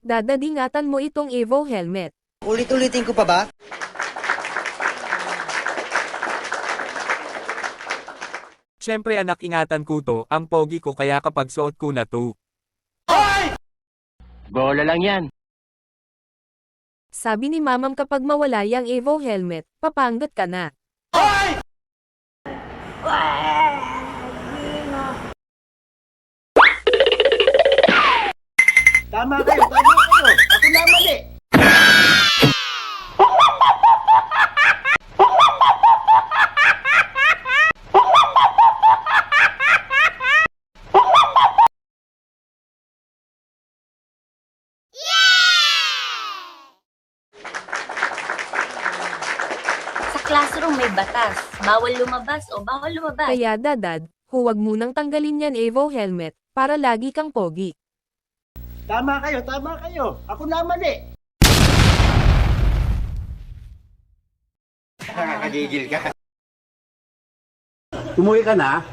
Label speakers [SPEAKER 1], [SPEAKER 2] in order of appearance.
[SPEAKER 1] Dadadingatan mo itong Evo helmet.
[SPEAKER 2] Ulit-ulitin ko pa ba?
[SPEAKER 3] Siyempre anak, ingatan ko to, ang pogi ko kaya kapag suot ko na to.
[SPEAKER 4] Bola lang yan.
[SPEAKER 1] Sabi ni mamam kapag mawala yang Evo helmet, papanggat ka na.
[SPEAKER 2] Tama kayo, tama kayo. Ako na mali.
[SPEAKER 5] Sa classroom may batas. Bawal lumabas o bawal lumabas.
[SPEAKER 1] Kaya dadad, huwag munang tanggalin yan Evo helmet, para lagi kang pogi.
[SPEAKER 2] Tama kayo, tama kayo. Ako na mali. Nakakagigil ka.
[SPEAKER 6] Umuwi ka na?